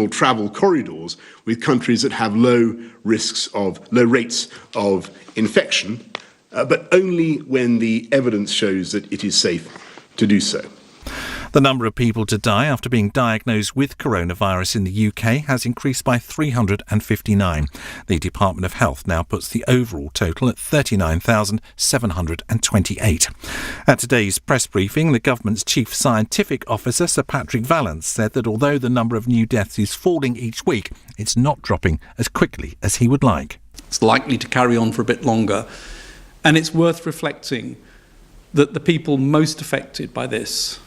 travel corridors with countries that have low rates of infection, but only when the evidence shows that it is safe to do so. The number of people to die after being diagnosed with coronavirus in the UK has increased by 359. The Department of Health now puts the overall total at 39,728. At today's press briefing, the government's Chief Scientific Officer, Sir Patrick Vallance, said that although the number of new deaths is falling each week, it's not dropping as quickly as he would like. It's likely to carry on for a bit longer, and it's worth reflecting that the people most affected by this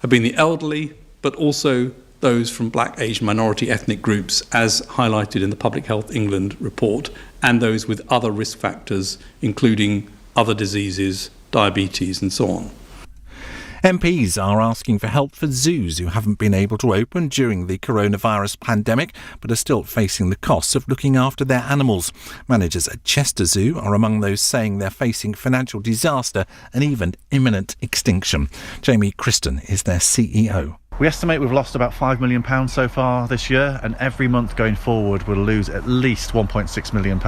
have been the elderly, but also those from black, Asian, minority ethnic groups, as highlighted in the Public Health England report, and those with other risk factors, including other diseases, diabetes, and so on. MPs are asking for help for zoos who haven't been able to open during the coronavirus pandemic but are still facing the costs of looking after their animals. Managers at Chester Zoo are among those saying they're facing financial disaster and even imminent extinction. Jamie Christen is their CEO. We estimate we've lost about £5 million so far this year, and every month going forward we'll lose at least £1.6 million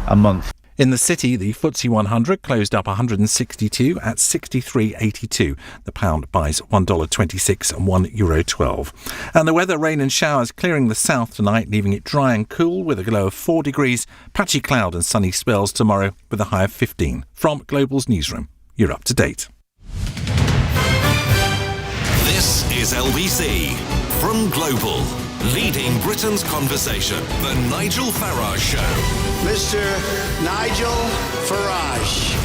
a month. In the city, the FTSE 100 closed up 162 at 63.82. The pound buys $1.26 and €1.12. And the weather, rain and showers clearing the south tonight, leaving it dry and cool with a low of 4 degrees. Patchy cloud and sunny spells tomorrow with a high of 15. From Global's newsroom, you're up to date. This is LBC from Global. Leading Britain's conversation, The Nigel Farage Show. Mr. Nigel Farage.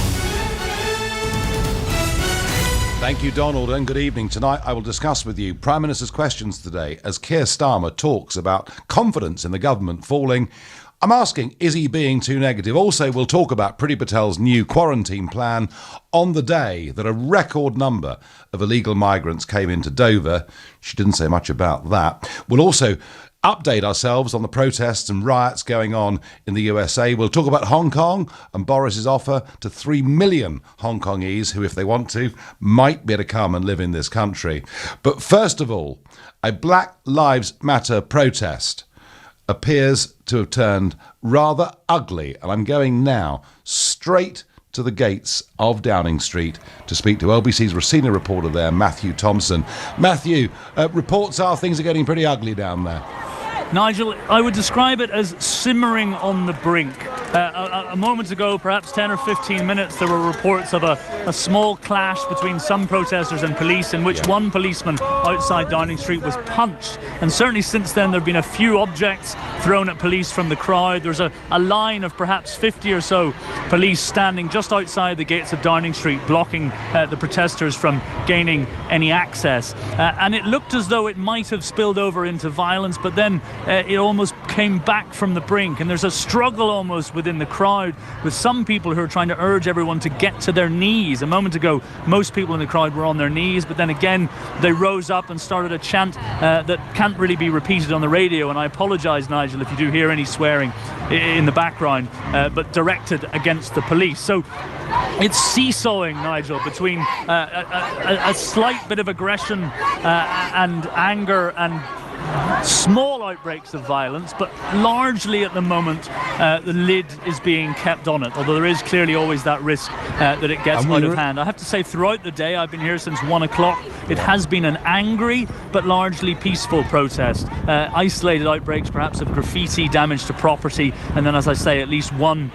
Thank you, Donald, and good evening. Tonight I will discuss with you Prime Minister's questions today as Keir Starmer talks about confidence in the government falling. I'm asking, is he being too negative? Also, we'll talk about Priti Patel's new quarantine plan on the day that a record number of illegal migrants came into Dover. She didn't say much about that. We'll also update ourselves on the protests and riots going on in the USA. We'll talk about Hong Kong and Boris's offer to 3 million Hong Kongese who, if they want to, might be able to come and live in this country. But first of all, a Black Lives Matter protest appears to have turned rather ugly, and I'm going now straight to the gates of Downing Street to speak to LBC's senior reporter there, Matthew Thompson. Matthew, reports are things are getting pretty ugly down there. Nigel, I would describe it as simmering on the brink. A moment ago, perhaps 10 or 15 minutes, there were reports of a small clash between some protesters and police in which one policeman outside Downing Street was punched. And certainly since then, there have been a few objects thrown at police from the crowd. There's a line of perhaps 50 or so police standing just outside the gates of Downing Street, blocking the protesters from gaining any access. And it looked as though it might have spilled over into violence, but then it almost came back from the brink, and there's a struggle almost within the crowd with some people who are trying to urge everyone to get to their knees. A moment ago, most people in the crowd were on their knees, but then again they rose up and started a chant that can't really be repeated on the radio, and I apologise, Nigel, if you do hear any swearing in the background, but directed against the police. So it's seesawing, Nigel, between a slight bit of aggression and anger and small outbreaks of violence, but largely at the moment the lid is being kept on it, although there is clearly always that risk that it gets out of hand. I have to say, throughout the day, I've been here since 1 o'clock, it has been an angry but largely peaceful protest. Isolated outbreaks perhaps of graffiti, damage to property, and then, as I say, at least one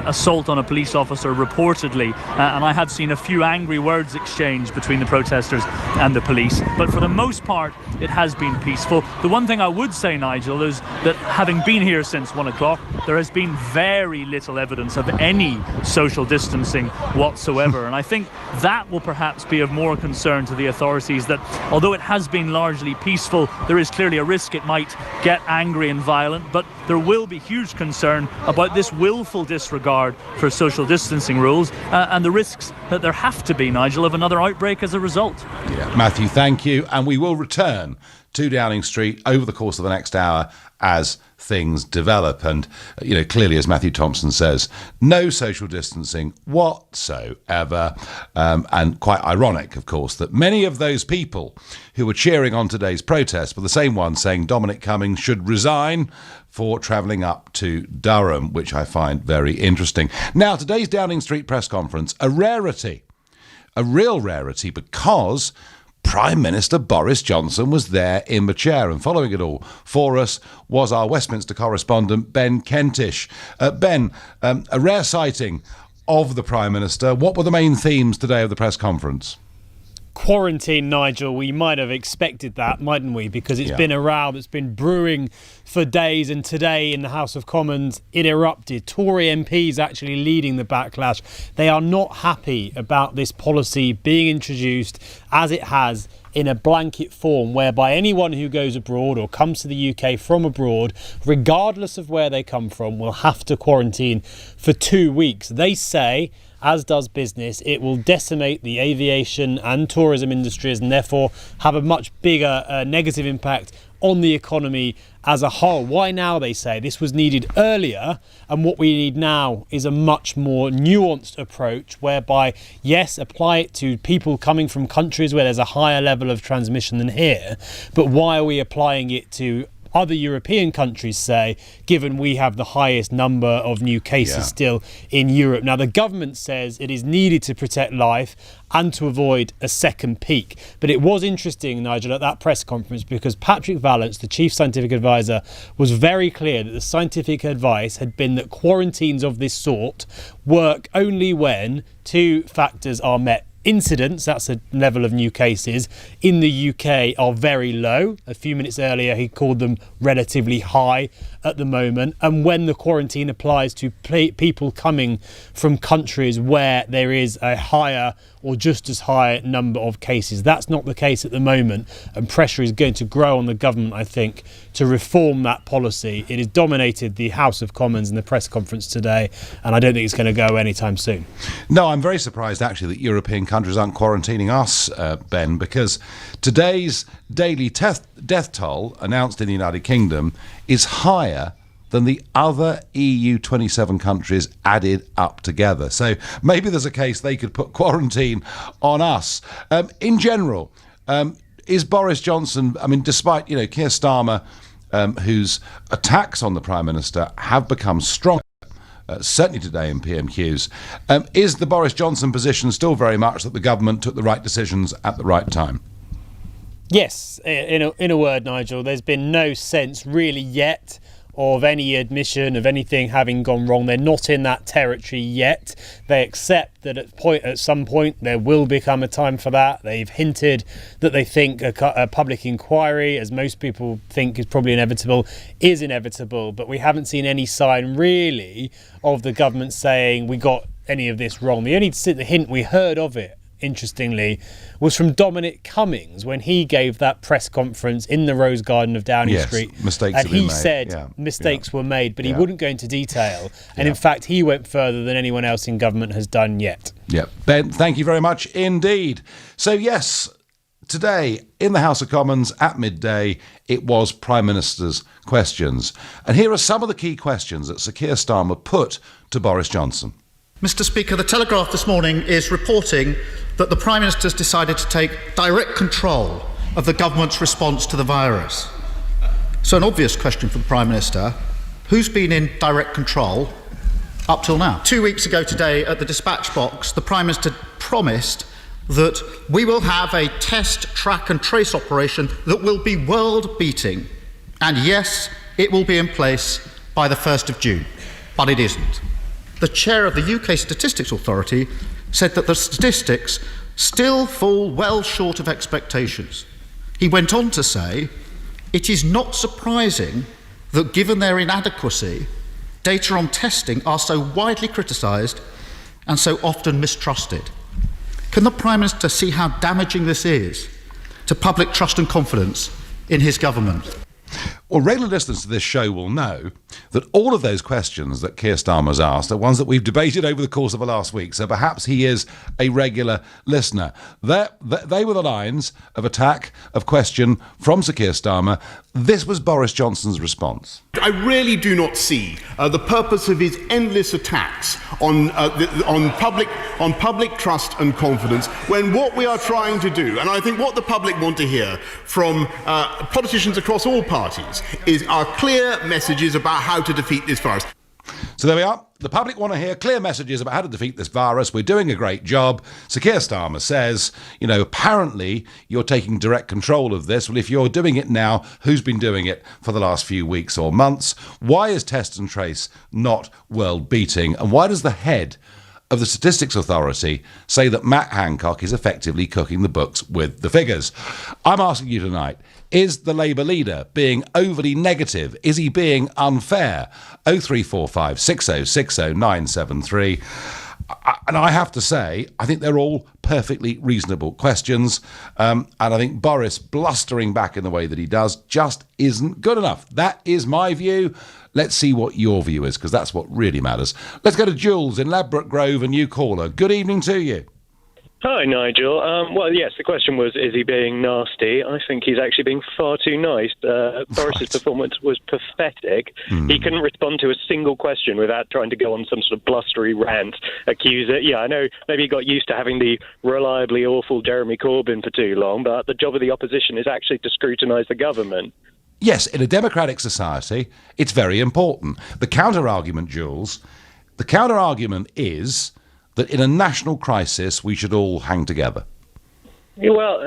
assault on a police officer reportedly, and I have seen a few angry words exchanged between the protesters and the police, but for the most part it has been peaceful. The one thing I would say, Nigel, is that having been here since 1 o'clock, there has been very little evidence of any social distancing whatsoever. And I think that will perhaps be of more concern to the authorities, that although it has been largely peaceful, there is clearly a risk it might get angry and violent, but there will be huge concern about this willful disregard for social distancing rules and the risks that there have to be, Nigel, of another outbreak as a result. Yeah. Matthew, thank you. And we will return to Downing Street over the course of the next hour as things develop. And, clearly, as Matthew Thompson says, no social distancing whatsoever. And quite ironic, of course, that many of those people who were cheering on today's protest were the same ones saying Dominic Cummings should resign for travelling up to Durham, which I find very interesting. Now, today's Downing Street press conference, a rarity, a real rarity, because Prime Minister Boris Johnson was there in the chair, and following it all for us was our Westminster correspondent, Ben Kentish. Ben, a rare sighting of the Prime Minister. What were the main themes today of the press conference? Quarantine, Nigel. We might have expected that, mightn't we? Because it's been a row that's been brewing for days, and today in the House of Commons it erupted. Tory MPs actually leading the backlash. They are not happy about this policy being introduced as it has, in a blanket form, whereby anyone who goes abroad or comes to the UK from abroad, regardless of where they come from, will have to quarantine for 2 weeks. They say, as does business, it will decimate the aviation and tourism industries and therefore have a much bigger negative impact on the economy as a whole. Why now, they say? This was needed earlier, and what we need now is a much more nuanced approach whereby, yes, apply it to people coming from countries where there's a higher level of transmission than here, but why are we applying it to other European countries, say, given we have the highest number of new cases still in Europe? Now, the government says it is needed to protect life and to avoid a second peak. But it was interesting, Nigel, at that press conference, because Patrick Vallance, the chief scientific advisor, was very clear that the scientific advice had been that quarantines of this sort work only when two factors are met. Incidents, that's the level of new cases, in the UK are very low. A few minutes earlier, he called them relatively high at the moment. And when the quarantine applies to people coming from countries where there is a higher or just as high number of cases. That's not the case at the moment, and pressure is going to grow on the government, I think, to reform that policy. It has dominated the House of Commons in the press conference today, and I don't think it's going to go anytime soon. No, I'm very surprised, actually, that European countries aren't quarantining us, Ben, because today's daily death toll announced in the United Kingdom is higher than the other EU 27 countries added up together. So maybe there's a case they could put quarantine on us. In general, is Boris Johnson, I mean, despite, Keir Starmer, whose attacks on the Prime Minister have become stronger, certainly today in PMQs, is the Boris Johnson position still very much that the government took the right decisions at the right time? Yes, in a word, Nigel, there's been no sense really yet of any admission of anything having gone wrong. They're not in that territory yet. They accept that at some point there will become a time for that. They've hinted that they think a public inquiry, as most people think is probably inevitable, is inevitable. But we haven't seen any sign really of the government saying we got any of this wrong. The only hint we heard of it, interestingly, was from Dominic Cummings when he gave that press conference in the Rose Garden of Downing Street. Mistakes and have been he made. said mistakes were made, but he wouldn't go into detail. And in fact, he went further than anyone else in government has done yet. Yeah, Ben, thank you very much indeed. So yes, today in the House of Commons at midday, it was Prime Minister's questions. And here are some of the key questions that Sir Keir Starmer put to Boris Johnson. Mr. Speaker, the Telegraph this morning is reporting that the Prime Minister has decided to take direct control of the government's response to the virus. So an obvious question for the Prime Minister: who's been in direct control up till now? 2 weeks ago today at the dispatch box, the Prime Minister promised that we will have a test, track and trace operation that will be world-beating. And yes, it will be in place by the 1st of June, but it isn't. The chair of the UK Statistics Authority said that the statistics still fall well short of expectations. He went on to say, it is not surprising that given their inadequacy, data on testing are so widely criticised and so often mistrusted. Can the Prime Minister see how damaging this is to public trust and confidence in his government? Well, regular listeners to this show will know that all of those questions that Keir Starmer's asked are ones that we've debated over the course of the last week, so perhaps he is a regular listener. They were the lines of attack, of question from Sir Keir Starmer. This was Boris Johnson's response. I really do not see the purpose of his endless attacks on public trust and confidence, when what we are trying to do, and I think what the public want to hear from politicians across all parties, is our clear messages about how to defeat this virus. So there we are. The public want to hear clear messages about how to defeat this virus. We're doing a great job. Sir Keir Starmer says, apparently you're taking direct control of this. Well, if you're doing it now, who's been doing it for the last few weeks or months? Why is test and trace not world beating? And why does the head of the Statistics Authority say that Matt Hancock is effectively cooking the books with the figures? I'm asking you tonight, is the Labour leader being overly negative? Is he being unfair? 0345 6060 973. And I have to say, I think they're all perfectly reasonable questions. And I think Boris blustering back in the way that he does just isn't good enough. That is my view. Let's see what your view is, because that's what really matters. Let's go to Jules in Ladbroke Grove, a new caller. Good evening to you. Hi, Nigel. Well, yes, the question was, is he being nasty? I think he's actually being far too nice. Boris's performance was pathetic. He couldn't respond to a single question without trying to go on some sort of blustery rant, accuse it. Yeah, I know maybe he got used to having the reliably awful Jeremy Corbyn for too long, but the job of the opposition is actually to scrutinise the government. Yes, in a democratic society, it's very important. The counter-argument, Jules, the counter-argument is that in a national crisis, we should all hang together. Well,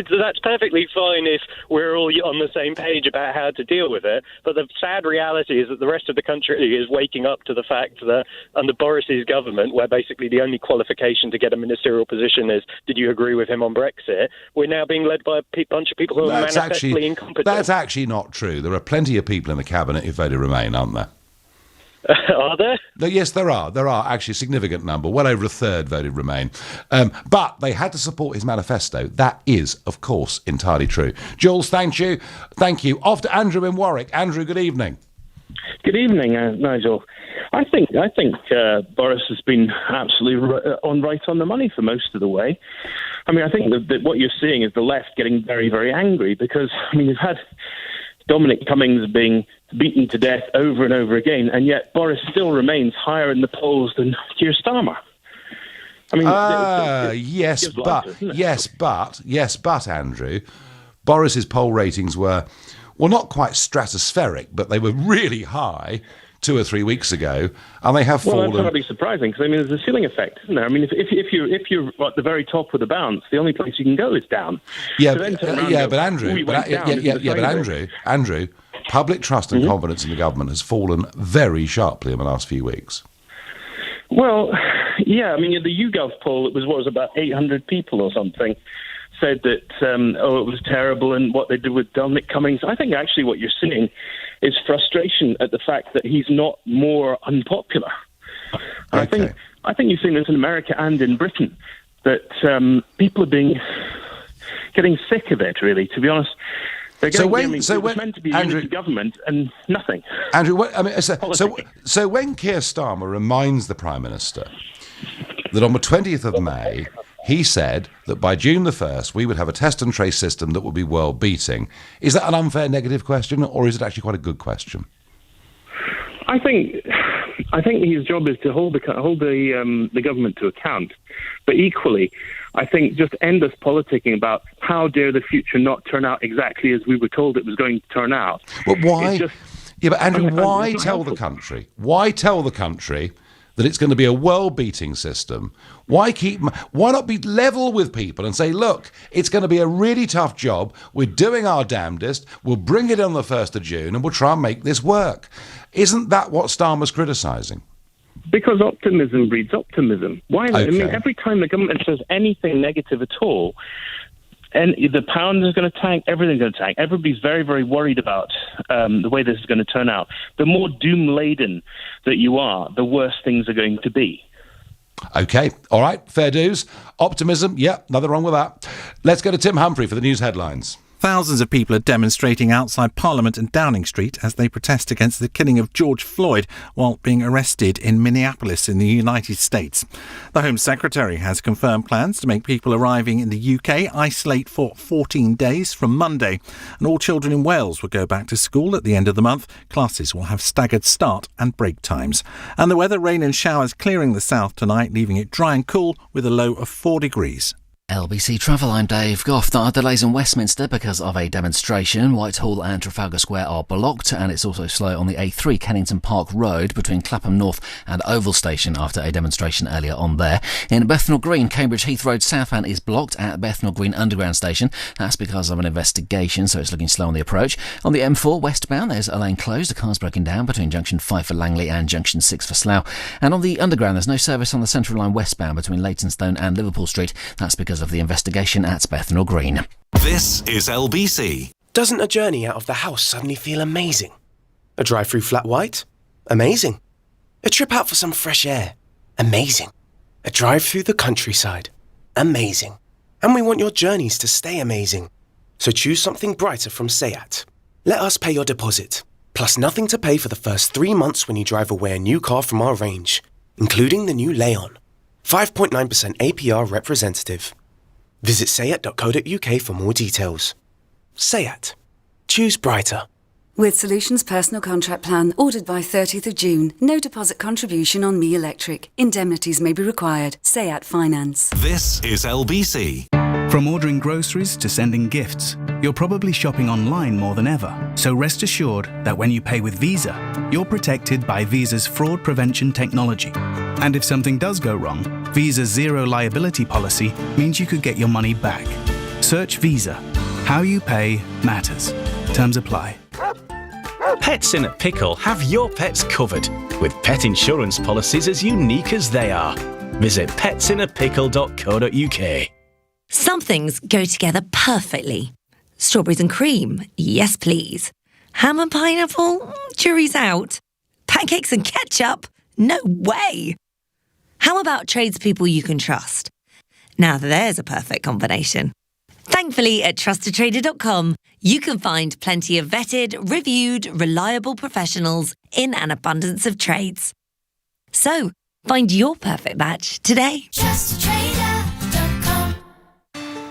that's perfectly fine if we're all on the same page about how to deal with it. But the sad reality is that the rest of the country is waking up to the fact that under Boris's government, where basically the only qualification to get a ministerial position is, did you agree with him on Brexit? We're now being led by a bunch of people who are manifestly incompetent. That's actually not true. There are plenty of people in the cabinet who voted Remain, aren't there? Are there? Yes, there are. There are actually a significant number. Well over a third voted Remain. But they had to support his manifesto. That is, of course, entirely true. Jules, thank you. Thank you. Off to Andrew in Warwick. Andrew, good evening. Good evening, Nigel. I think Boris has been absolutely right on the money for most of the way. I mean, I think that what you're seeing is the left getting very, very angry because, you've had Dominic Cummings being beaten to death over and over again, and yet Boris still remains higher in the polls than Keir Starmer. Yes, but Andrew, Boris's poll ratings were, well, not quite stratospheric, but they were really high 2 or 3 weeks ago, and they have fallen. Well, that's hardly surprising because there's a ceiling effect, isn't there? If you're at the very top of the bounce, the only place you can go is down. Andrew, public trust and confidence in the government has fallen very sharply in the last few weeks. Well, yeah, the YouGov poll, it was about 800 people or something, said that, it was terrible and what they did with Dominic Cummings. I think actually what you're seeing is frustration at the fact that he's not more unpopular. Okay. I think you've seen this in America and in Britain, that people are getting sick of it, really, to be honest. It was meant to be unity government and nothing. Andrew, so when Keir Starmer reminds the Prime Minister that on the 20th of May, he said that by June the 1st, we would have a test and trace system that would be world-beating. Is that an unfair negative question, or is it actually quite a good question? I think his job is to hold the government to account. But equally, I think just endless politicking about how dare the future not turn out exactly as we were told it was going to turn out. But why? But Andrew, why tell the country? Why tell the country that it's going to be a world-beating system? Why not be level with people and say, look, it's going to be a really tough job. We're doing our damnedest. We'll bring it on the 1st of June and we'll try and make this work. Isn't that what Starmer's criticising? Because optimism breeds optimism. Why not? Okay. Every time the government says anything negative at all, and the pound is going to tank, everything's going to tank. Everybody's very, very worried about the way this is going to turn out. The more doom-laden that you are, the worse things are going to be. OK, all right, fair dues. Optimism, yeah, nothing wrong with that. Let's go to Tim Humphrey for the news headlines. Thousands of people are demonstrating outside Parliament and Downing Street as they protest against the killing of George Floyd while being arrested in Minneapolis in the United States. The Home Secretary has confirmed plans to make people arriving in the UK isolate for 14 days from Monday. And all children in Wales will go back to school at the end of the month. Classes will have staggered start and break times. And the weather, rain and showers clearing the south tonight, leaving it dry and cool with a low of 4 degrees. LBC Travel, I'm Dave Goff. There are delays in Westminster because of a demonstration. Whitehall and Trafalgar Square are blocked, and it's also slow on the A3 Kennington Park Road between Clapham North and Oval Station after a demonstration earlier on there. In Bethnal Green, Cambridge Heath Road southbound is blocked at Bethnal Green Underground Station. That's because of an investigation, so it's looking slow on the approach. On the M4 westbound, there's a lane closed. The car's broken down between Junction 5 for Langley and Junction 6 for Slough. And on the Underground, there's no service on the Central Line westbound between Leytonstone and Liverpool Street. That's because of the investigation at Bethnal Green. This is LBC. Doesn't a journey out of the house suddenly feel amazing? A drive through Flat White? Amazing. A trip out for some fresh air? Amazing. A drive through the countryside? Amazing. And we want your journeys to stay amazing. So choose something brighter from SEAT. Let us pay your deposit, plus nothing to pay for the first 3 months when you drive away a new car from our range, including the new Leon. 5.9% APR representative. Visit SEAT.co.uk for more details. SEAT. Choose brighter. With Solutions Personal Contract Plan, ordered by 30th of June. No deposit contribution on Me Electric. Indemnities may be required. SEAT Finance. This is LBC. From ordering groceries to sending gifts, you're probably shopping online more than ever. So rest assured that when you pay with Visa, you're protected by Visa's fraud prevention technology. And if something does go wrong, Visa's zero liability policy means you could get your money back. Search Visa. How you pay matters. Terms apply. Pets in a Pickle have your pets covered, with pet insurance policies as unique as they are. Visit petsinApickle.co.uk. Some things go together perfectly. Strawberries and cream, yes please. Ham and pineapple, jury's out. Pancakes and ketchup, no way. How about tradespeople you can trust? Now there's a perfect combination. Thankfully, at trustedtrader.com, you can find plenty of vetted, reviewed, reliable professionals in an abundance of trades. So, find your perfect match today. TrustedTrader.com.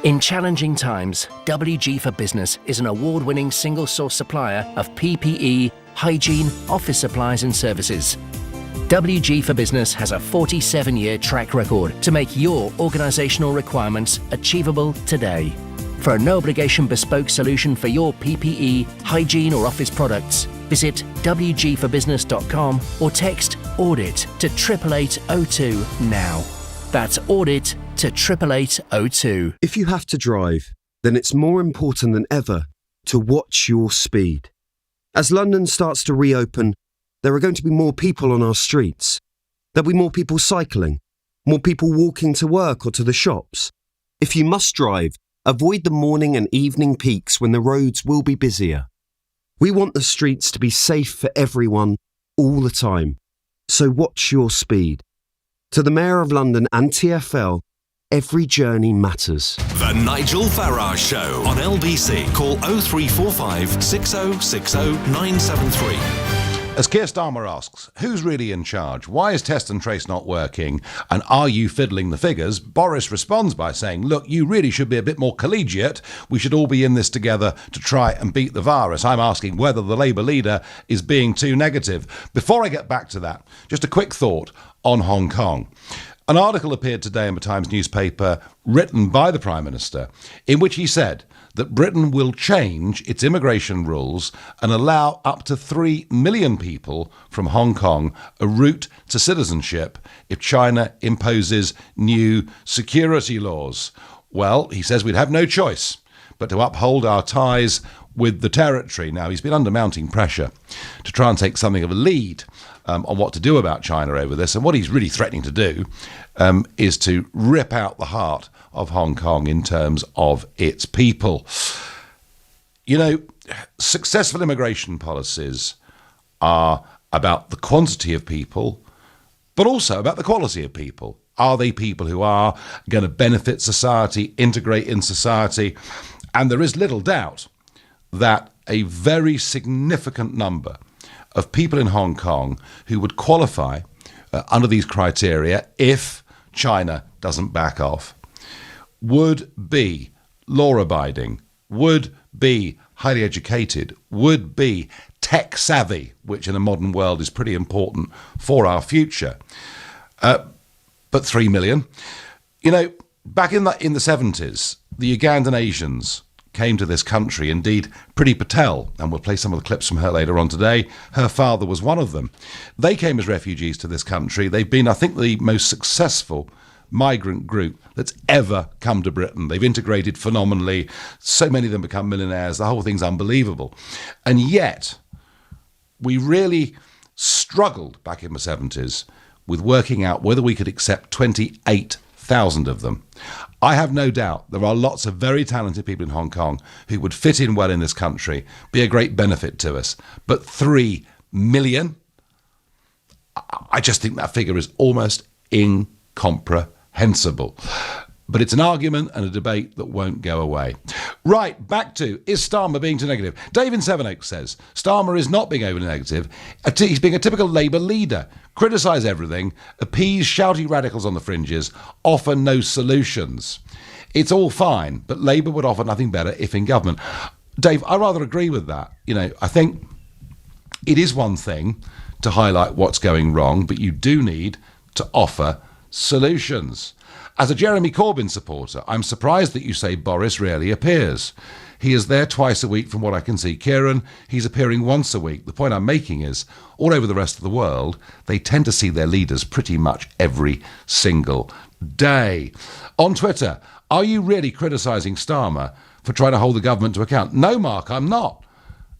In challenging times, WG for Business is an award-winning single-source supplier of PPE, hygiene, office supplies and services. WG for Business has a 47-year track record to make your organisational requirements achievable today. For a no-obligation bespoke solution for your PPE, hygiene or office products, visit wgforbusiness.com or text AUDIT to 88802 now. That's AUDIT to 88802. If you have to drive, then it's more important than ever to watch your speed. As London starts to reopen, there are going to be more people on our streets. There'll be more people cycling, more people walking to work or to the shops. If you must drive, avoid the morning and evening peaks when the roads will be busier. We want the streets to be safe for everyone, all the time. So watch your speed. To the Mayor of London and TfL, every journey matters. The Nigel Farage Show on LBC. Call 0345 6060 973. As Keir Starmer asks, who's really in charge? Why is test and trace not working? And are you fiddling the figures? Boris responds by saying, look, you really should be a bit more collegiate. We should all be in this together to try and beat the virus. I'm asking whether the Labour leader is being too negative. Before I get back to that, just a quick thought on Hong Kong. An article appeared today in the Times newspaper written by the Prime Minister in which he said that Britain will change its immigration rules and allow up to 3 million people from Hong Kong a route to citizenship if China imposes new security laws. Well, he says we'd have no choice but to uphold our ties with the territory. Now, he's been under mounting pressure to try and take something of a lead on what to do about China over this. And what he's really threatening to do is to rip out the heart of Hong Kong in terms of its people. You know, successful immigration policies are about the quantity of people, but also about the quality of people. Are they people who are going to benefit society, integrate in society? And there is little doubt that a very significant number of people in Hong Kong who would qualify under these criteria, if China doesn't back off, would be law-abiding, would be highly educated, would be tech-savvy, which in a modern world is pretty important for our future. But 3 million. You know, back in the 70s, the Ugandan Asians came to this country. Indeed, Priti Patel, and we'll play some of the clips from her later on today, her father was one of them. They came as refugees to this country. They've been, I think, the most successful migrant group that's ever come to Britain. They've integrated phenomenally. So many of them become millionaires. The whole thing's unbelievable. And yet, we really struggled back in the 70s with working out whether we could accept 28,000 of them. I have no doubt there are lots of very talented people in Hong Kong who would fit in well in this country, be a great benefit to us. But 3 million? I just think that figure is almost incomprehensible. But it's an argument and a debate that won't go away. Right, back to, is Starmer being too negative? Dave in Sevenoaks says, Starmer is not being overly negative. He's being a typical Labour leader. Criticise everything, appease shouty radicals on the fringes, offer no solutions. It's all fine, but Labour would offer nothing better if in government. Dave, I rather agree with that. You know, I think it is one thing to highlight what's going wrong, but you do need to offer solutions. As a Jeremy Corbyn supporter, I'm surprised that you say Boris rarely appears. He is there twice a week from what I can see. Kieran, he's appearing once a week. The point I'm making is, all over the rest of the world, they tend to see their leaders pretty much every single day. On Twitter, are you really criticising Starmer for trying to hold the government to account? No, Mark, I'm not.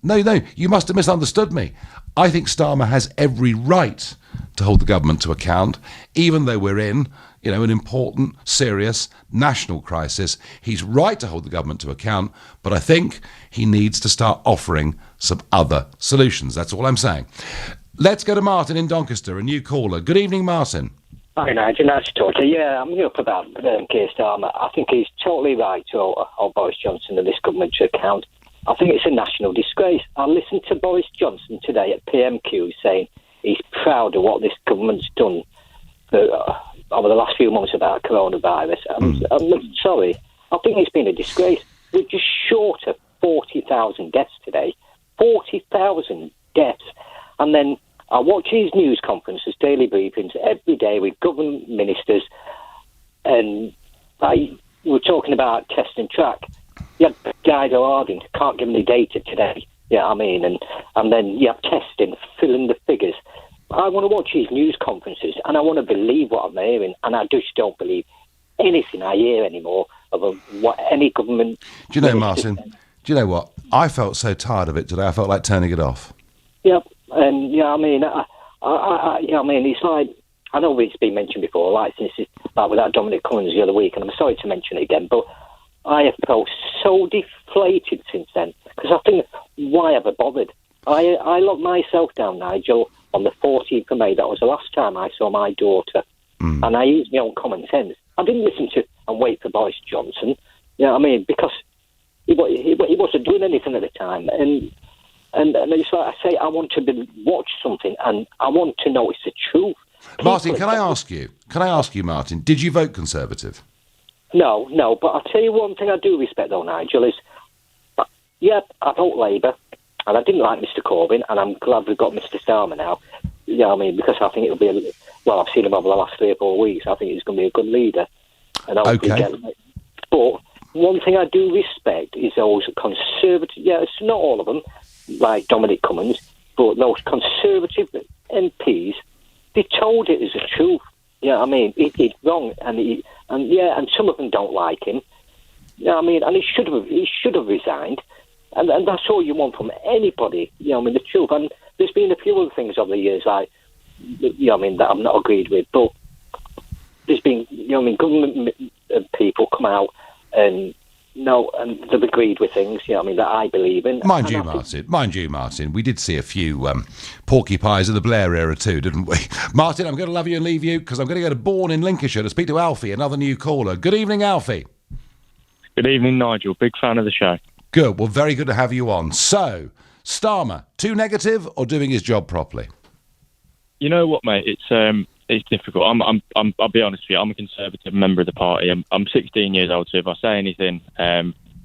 No, you must have misunderstood me. I think Starmer has every right to hold the government to account, even though we're in, you know, an important, serious national crisis. He's right to hold the government to account, but I think he needs to start offering some other solutions. That's all I'm saying. Let's go to Martin in Doncaster, a new caller. Good evening, Martin. Hi, Nigel. Nice to talk to you. Yeah, I'm going to put that Keir Starmer. I think he's totally right to hold Boris Johnson and this government to account. I think it's a national disgrace. I listened to Boris Johnson today at PMQs saying he's proud of what this government's done over the last few months about coronavirus. I'm sorry. I think it's been a disgrace. We're just short of 40,000 deaths today. 40,000 deaths. And then I watch his news conferences, daily briefings, every day with government ministers. And we're talking about test and track. You have guys who are ardent, can't give any data today. Yeah, I mean, and then you have testing, filling the figures. I want to watch his news conferences and I want to believe what I'm hearing, and I just don't believe anything I hear anymore of what any government... Do you know, Martin, do you know what? I felt so tired of it today, I felt like turning it off. Yep, and yeah, I mean, it's like, I know it's been mentioned before, like with that Dominic Cummings the other week, and I'm sorry to mention it again, but I have felt so deflated since then, because I think, why have I bothered? I locked myself down, Nigel, on the 14th of May. That was the last time I saw my daughter. And I used my own common sense. I didn't listen to and wait for Boris Johnson, you know what I mean, because he wasn't doing anything at the time. And it's like I say, I want to watch something and I want to know it's the truth. Martin, can I ask you, Martin, did you vote Conservative? No, but I'll tell you one thing I do respect, though, Nigel, is, yeah, I vote Labour, and I didn't like Mr Corbyn, and I'm glad we've got Mr Starmer now, you know what I mean, because I think it'll be, I've seen him over the last 3 or 4 weeks, I think he's going to be a good leader. And but one thing I do respect is those conservative, it's not all of them, like Dominic Cummings, but those conservative MPs, they told it as the truth. Yeah, I mean, it's wrong, and some of them don't like him. Yeah, I mean, and he should have resigned, and that's all you want from anybody. You know, I mean, the truth. And there's been a few other things over the years, like, you know, I mean, that I'm not agreed with, but there's been, you know, I mean, government people come out and they've agreed with things, you know, I mean, that I believe in. Mind you, Martin, we did see a few porcupines in the Blair era too, didn't we? Martin, I'm going to love you and leave you because I'm going to go to Bourne in Lincolnshire to speak to Alfie, another new caller. Good evening, Alfie. Good evening, Nigel. Big fan of the show. Good. Well, very good to have you on. So, Starmer, too negative or doing his job properly? You know what, mate? It's difficult. I'll be honest with you. I'm a Conservative member of the party. I'm 16 years old, so if I say anything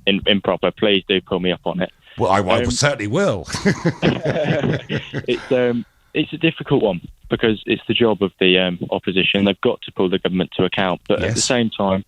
improper, please do pull me up on it. Well, I certainly will. It's a difficult one because it's the job of the opposition. They've got to pull the government to account, but at the same time,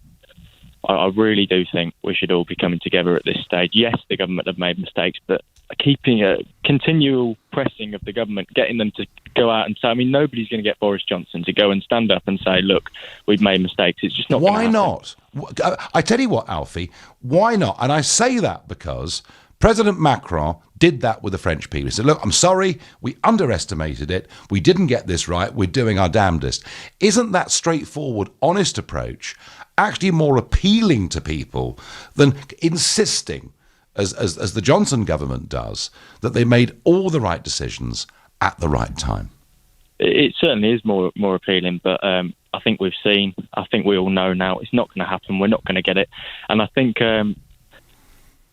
I really do think we should all be coming together at this stage. Yes, the government have made mistakes, but keeping a continual pressing of the government, getting them to go out and say, I mean, nobody's going to get Boris Johnson to go and stand up and say, look, we've made mistakes. It's just not going to happen. Why not? I tell you what, Alfie, why not? And I say that because President Macron did that with the French people. He said, look, I'm sorry, we underestimated it. We didn't get this right. We're doing our damnedest. Isn't that straightforward, honest approach actually more appealing to people than insisting, as the Johnson government does, that they made all the right decisions at the right time? It certainly is more appealing, but I think we all know now it's not going to happen. We're not going to get it. And I think,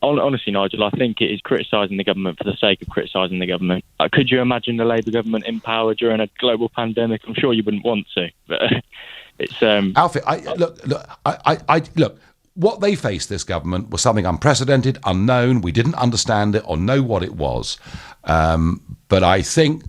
honestly, Nigel, I think it is criticising the government for the sake of criticising the government. Could you imagine the Labour government in power during a global pandemic? I'm sure you wouldn't want to, but it's... Alfie, look, what they faced, this government, was something unprecedented, unknown. We didn't understand it or know what it was. But I think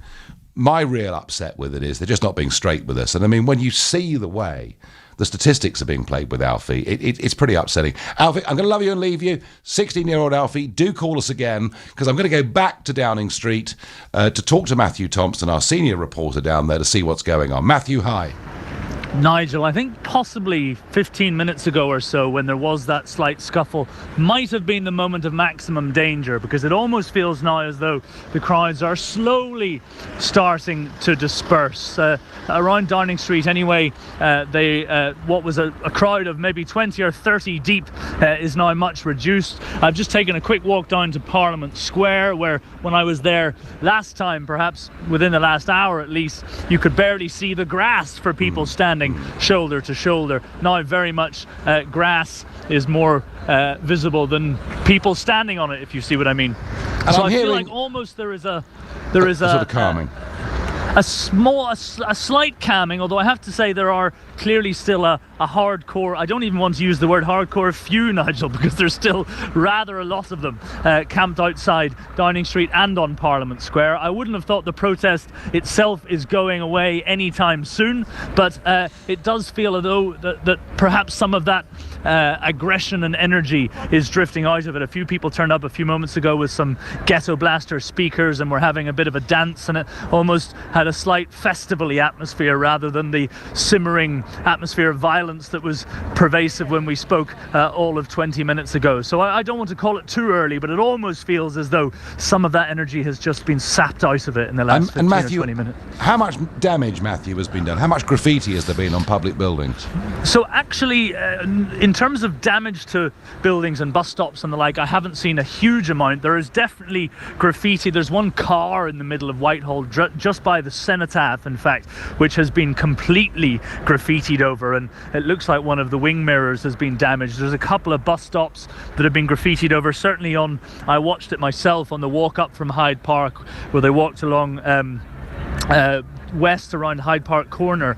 my real upset with it is they're just not being straight with us. And I mean, when you see the way the statistics are being played with Alfie, it's pretty upsetting. Alfie, I'm going to love you and leave you. 16-year-old Alfie, do call us again, because I'm going to go back to Downing Street to talk to Matthew Thompson, our senior reporter down there, to see what's going on. Matthew, hi. Nigel, I think possibly 15 minutes ago or so, when there was that slight scuffle, might have been the moment of maximum danger, because it almost feels now as though the crowds are slowly starting to disperse. Around Downing Street anyway, what was a crowd of maybe 20 or 30 deep is now much reduced. I've just taken a quick walk down to Parliament Square, where when I was there last time, perhaps within the last hour at least, you could barely see the grass for people standing shoulder to shoulder. Now very much grass is more visible than people standing on it, if you see what I mean. And so I feel like almost there is a sort of calming. A slight calming, although I have to say there are clearly still a hardcore, I don't even want to use the word hardcore few, Nigel, because there's still rather a lot of them camped outside Downing Street and on Parliament Square. I wouldn't have thought the protest itself is going away anytime soon, but it does feel as though that perhaps some of that aggression and energy is drifting out of it. A few people turned up a few moments ago with some ghetto blaster speakers and were having a bit of a dance, and it almost had a slight festival-y atmosphere rather than the simmering atmosphere of violence that was pervasive when we spoke all of 20 minutes ago. So I don't want to call it too early, but it almost feels as though some of that energy has just been sapped out of it in the last 15 Matthew, or 20 minutes. How much damage, Matthew, has been done? How much graffiti has there been on public buildings? So actually, in terms of damage to buildings and bus stops and the like, I haven't seen a huge amount. There is definitely graffiti. There's one car in the middle of Whitehall, just by the cenotaph, in fact, which has been completely graffitied over, and it looks like one of the wing mirrors has been damaged. There's a couple of bus stops that have been graffitied over. Certainly I watched it myself on the walk up from Hyde Park, where they walked along west around Hyde Park Corner.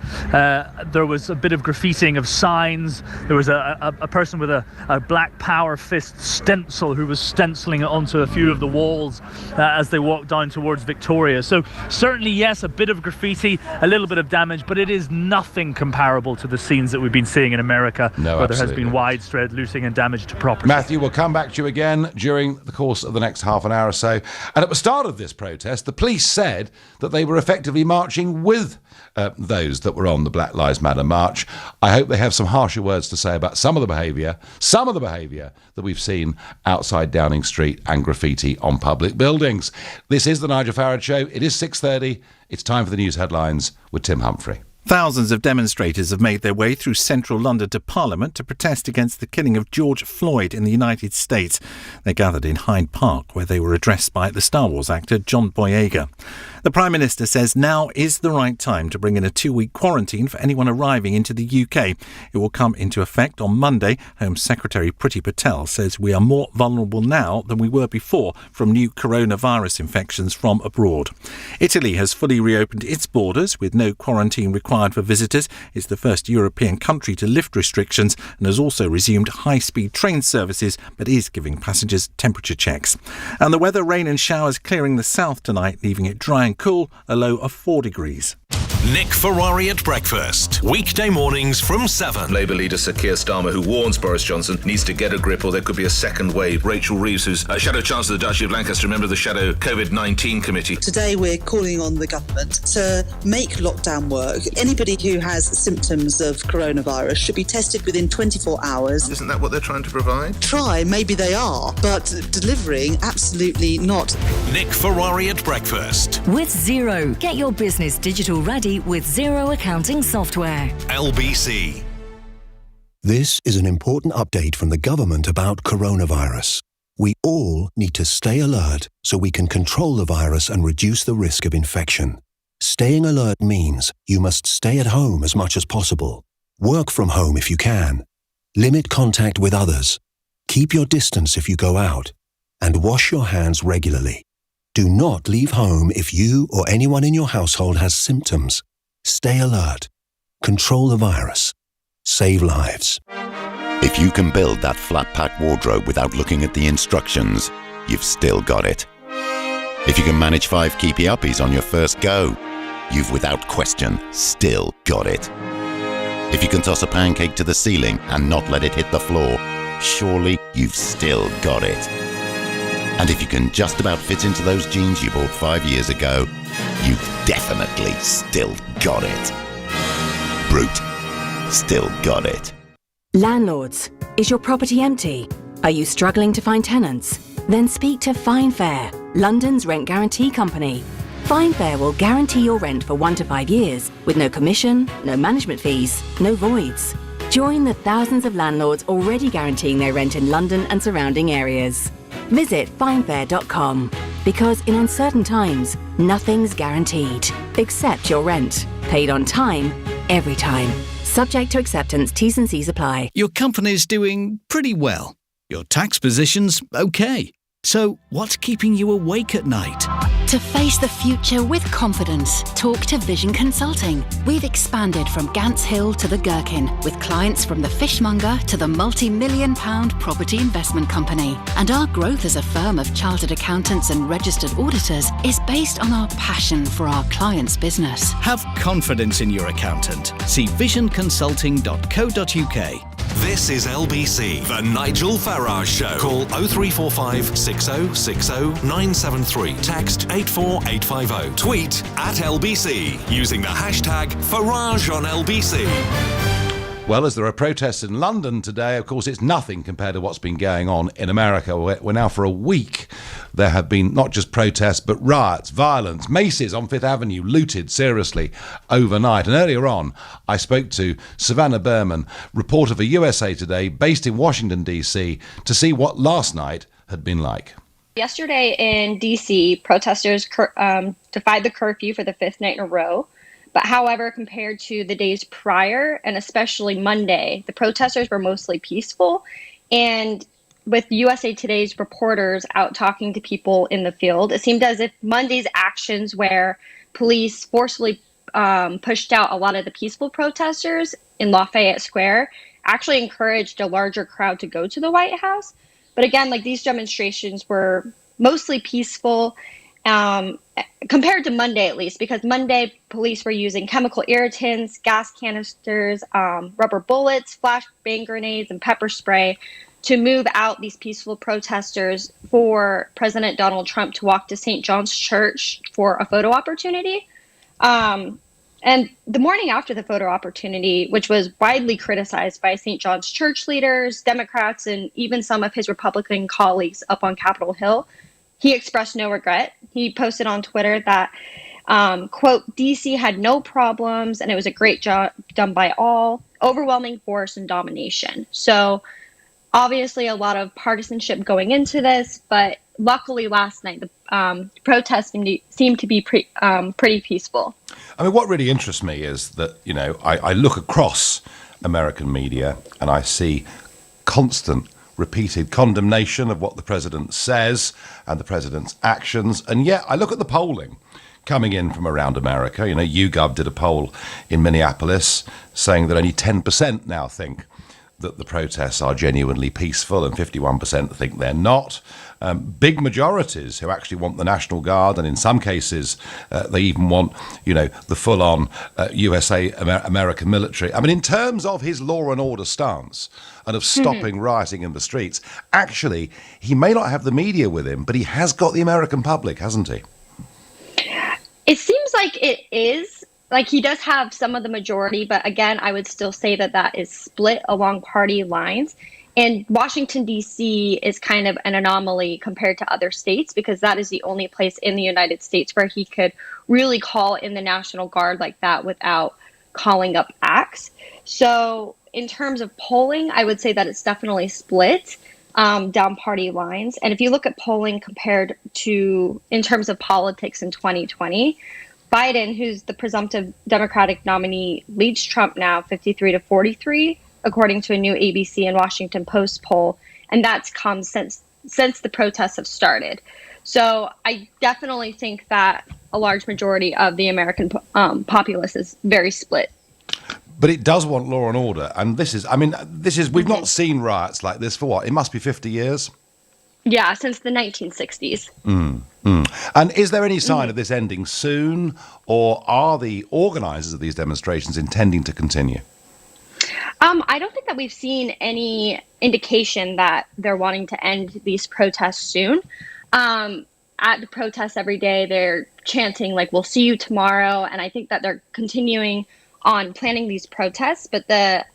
There was a bit of graffitiing of signs. There was a person with a Black Power fist stencil who was stenciling it onto a few of the walls as they walked down towards Victoria. So certainly, yes, a bit of graffiti, a little bit of damage, but it is nothing comparable to the scenes that we've been seeing in America, where there has been widespread looting and damage to property. Matthew, we'll come back to you again during the course of the next half an hour or so. And at the start of this protest, the police said that they were effectively marching with those that were on the Black Lives Matter march. I hope they have some harsher words to say about some of the behaviour that we've seen outside Downing Street and graffiti on public buildings. This is the Nigel Farage Show. It is 6:30. It's time for the news headlines with Tim Humphrey. Thousands of demonstrators have made their way through central London to Parliament to protest against the killing of George Floyd in the United States. They gathered in Hyde Park, where they were addressed by the Star Wars actor John Boyega. The Prime Minister says now is the right time to bring in a 2-week quarantine for anyone arriving into the UK. It will come into effect on Monday. Home Secretary Priti Patel says we are more vulnerable now than we were before from new coronavirus infections from abroad. Italy has fully reopened its borders with no quarantine required for visitors. It's the first European country to lift restrictions and has also resumed high-speed train services, but is giving passengers temperature checks. And the weather, rain and showers clearing the south tonight, leaving it dry and cool, a low of 4 degrees. Nick Ferrari at breakfast. Weekday mornings from 7. Labour leader Sir Keir Starmer, who warns Boris Johnson needs to get a grip or there could be a second wave. Rachel Reeves, who's Shadow Chancellor of the Duchy of Lancaster, member of the Shadow COVID-19 Committee. Today we're calling on the government to make lockdown work. Anybody who has symptoms of coronavirus should be tested within 24 hours. Isn't that what they're trying to provide? Try, maybe they are, but delivering, absolutely not. Nick Ferrari at breakfast. With Xero, get your business digital ready with Xero accounting software. LBC. This is an important update from the government about coronavirus. We all need to stay alert so we can control the virus and reduce the risk of infection. Staying alert means you must stay at home as much as possible. Work from home if you can. Limit contact with others. Keep your distance if you go out. And wash your hands regularly. Do not leave home if you or anyone in your household has symptoms. Stay alert. Control the virus. Save lives. If you can build that flat-pack wardrobe without looking at the instructions, you've still got it. If you can manage 5 keepy uppies on your first go, you've without question still got it. If you can toss a pancake to the ceiling and not let it hit the floor, surely you've still got it. And if you can just about fit into those jeans you bought 5 years ago, you've definitely still got it. Brute. Still got it. Landlords, is your property empty? Are you struggling to find tenants? Then speak to FineFair, London's rent guarantee company. FineFair will guarantee your rent for 1 to 5 years with no commission, no management fees, no voids. Join the thousands of landlords already guaranteeing their rent in London and surrounding areas. Visit finefair.com because in uncertain times, nothing's guaranteed except your rent. Paid on time, every time. Subject to acceptance, T's and C's apply. Your company's doing pretty well. Your tax position's okay. So what's keeping you awake at night? To face the future with confidence, talk to Vision Consulting. We've expanded from Gants Hill to the Gherkin, with clients from the fishmonger to the multi-million-pound property investment company. And our growth as a firm of chartered accountants and registered auditors is based on our passion for our clients' business. Have confidence in your accountant. See visionconsulting.co.uk. This is LBC, the Nigel Farage Show. Call 0345 6060 973. Text 84850. Tweet at LBC using the hashtag Farage on LBC. Well, as there are protests in London today, of course, it's nothing compared to what's been going on in America, where now for a week there have been not just protests, but riots, violence, maces on Fifth Avenue looted seriously overnight. And earlier on, I spoke to Savannah Berman, reporter for USA Today, based in Washington, D.C., to see what last night had been like. Yesterday in D.C., protesters defied the curfew for the 5th night in a row. But however, compared to the days prior, and especially Monday, the protesters were mostly peaceful. And with USA Today's reporters out talking to people in the field, it seemed as if Monday's actions, where police forcefully pushed out a lot of the peaceful protesters in Lafayette Square, actually encouraged a larger crowd to go to the White House. But again, like, these demonstrations were mostly peaceful. Compared to Monday, at least, because Monday police were using chemical irritants, gas canisters, rubber bullets, flashbang grenades, and pepper spray to move out these peaceful protesters for President Donald Trump to walk to St. John's Church for a photo opportunity. And the morning after the photo opportunity, which was widely criticized by St. John's Church leaders, Democrats, and even some of his Republican colleagues up on Capitol Hill, he expressed no regret. He posted on Twitter that, quote, DC had no problems and it was a great job done by all, overwhelming force and domination. So obviously a lot of partisanship going into this, but luckily last night, protests seem to be pretty peaceful. I mean, what really interests me is that, you know, I look across American media and I see constant repeated condemnation of what the president says and the president's actions. And yet I look at the polling coming in from around America. You know, YouGov did a poll in Minneapolis saying that only 10% now think that the protests are genuinely peaceful and 51% think they're not. Big majorities who actually want the National Guard, and in some cases they even want, you know, the full-on USA American military. I mean, in terms of his law and order stance and of stopping rioting in the streets, actually, he may not have the media with him, but he has got the American public, hasn't he? It seems like it is. Like, he does have some of the majority, but again, I would still say that is split along party lines. And Washington, D.C. is kind of an anomaly compared to other states, because that is the only place in the United States where he could really call in the National Guard like that without calling up acts. So in terms of polling, I would say that it's definitely split down party lines. And if you look at polling compared to, in terms of politics in 2020, Biden, who's the presumptive Democratic nominee, leads Trump now 53-43, according to a new ABC and Washington Post poll. And that's come since the protests have started. So I definitely think that a large majority of the American populace is very split. But it does want law and order. And we've not seen riots like this for what? It must be 50 years? Yeah, since the 1960s. And is there any sign of this ending soon, or are the organisers of these demonstrations intending to continue? I don't think that we've seen any indication that they're wanting to end these protests soon. At the protests every day, they're chanting, like, we'll see you tomorrow. And I think that they're continuing on planning these protests. But the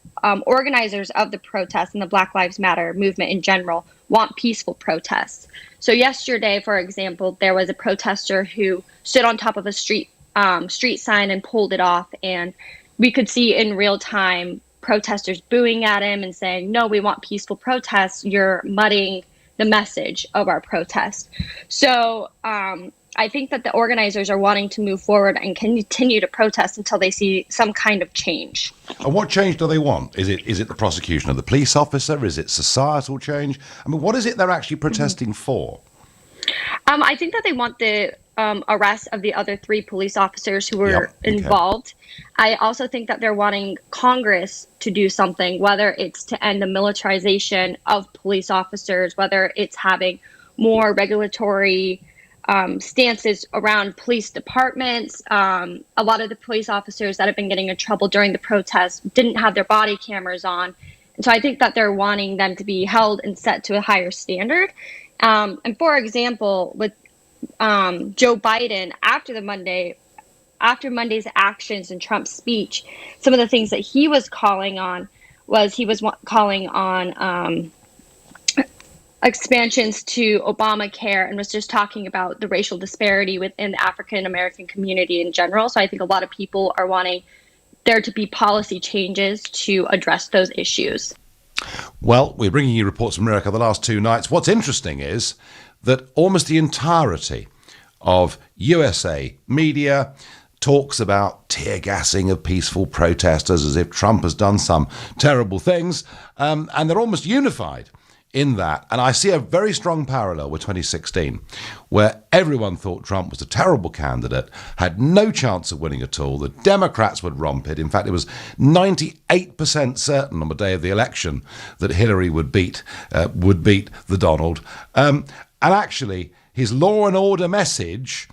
organizers of the protests and the Black Lives Matter movement in general want peaceful protests. So yesterday, for example, there was a protester who stood on top of a street sign and pulled it off. And we could see in real time protesters booing at him and saying, no, we want peaceful protests. You're muddying the message of our protest. So I think that the organizers are wanting to move forward and continue to protest until they see some kind of change. And what change do they want? Is it the prosecution of the police officer? Is it societal change? I mean, what is it they're actually protesting for? I think that they want the arrest of the other 3 police officers who were involved. I also think that they're wanting Congress to do something, whether it's to end the militarization of police officers, whether it's having more regulatory stances around police departments. A lot of the police officers that have been getting in trouble during the protests didn't have their body cameras on. And so I think that they're wanting them to be held and set to a higher standard. And for example, with Joe Biden, after Monday's actions and Trump's speech, some of the things that he was calling on expansions to Obamacare, and was just talking about the racial disparity within the African American community in general. So I think a lot of people are wanting there to be policy changes to address those issues. Well, we're bringing you reports from America the last 2 nights. What's interesting is that almost the entirety of USA media talks about tear gassing of peaceful protesters as if Trump has done some terrible things, and they're almost unified in that. And I see a very strong parallel with 2016, where everyone thought Trump was a terrible candidate, had no chance of winning at all. The Democrats would romp it. In fact, it was 98% certain on the day of the election that Hillary would beat the Donald. And actually, his law and order message,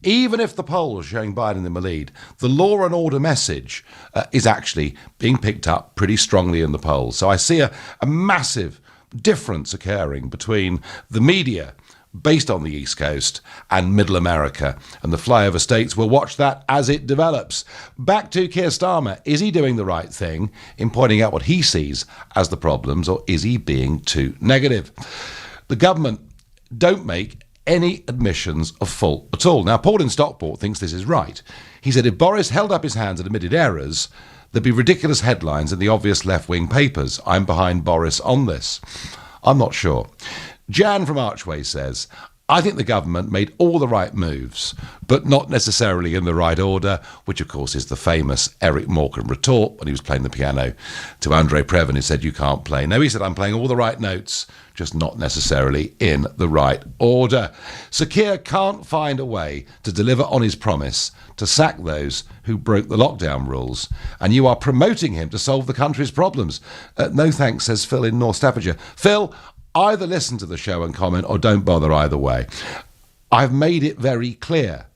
even if the polls showing Biden in the lead, the law and order message is actually being picked up pretty strongly in the polls. So I see a massive difference occurring between the media based on the East Coast and Middle America, and the flyover states will watch that as it develops. Back to Keir Starmer. Is he doing the right thing in pointing out what he sees as the problems, or is he being too negative? The government don't make any admissions of fault at all. Now, Paul in Stockport thinks this is right. He said if Boris held up his hands and admitted errors, there'd be ridiculous headlines in the obvious left-wing papers. I'm behind Boris on this. I'm not sure. Jan from Archway says, I think the government made all the right moves, but not necessarily in the right order, which of course is the famous Eric Morecambe retort when he was playing the piano to Andre Previn, who said, "You can't play." No, he said, "I'm playing all the right notes, just not necessarily in the right order." Sir Keir can't find a way to deliver on his promise to sack those who broke the lockdown rules, and you are promoting him to solve the country's problems. No thanks, says Phil in North Staffordshire. Phil, either listen to the show and comment or don't bother either way. I've made it very clear.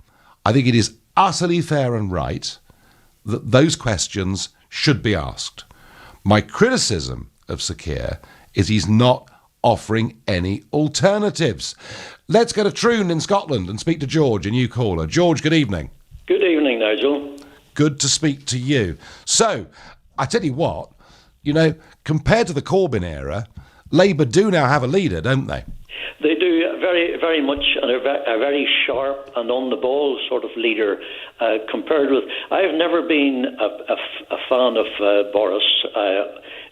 I think it is utterly fair and right that those questions should be asked. My criticism of Sir Keir is he's not offering any alternatives. Let's go to Troon in Scotland and speak to George, a new caller. George, good evening. Good evening, Nigel. Good to speak to you. So, I tell you what, compared to the Corbyn era, Labour do now have a leader, don't they? They do, very, very much, and a very sharp and on-the-ball sort of leader compared with... I have never been a fan of Boris.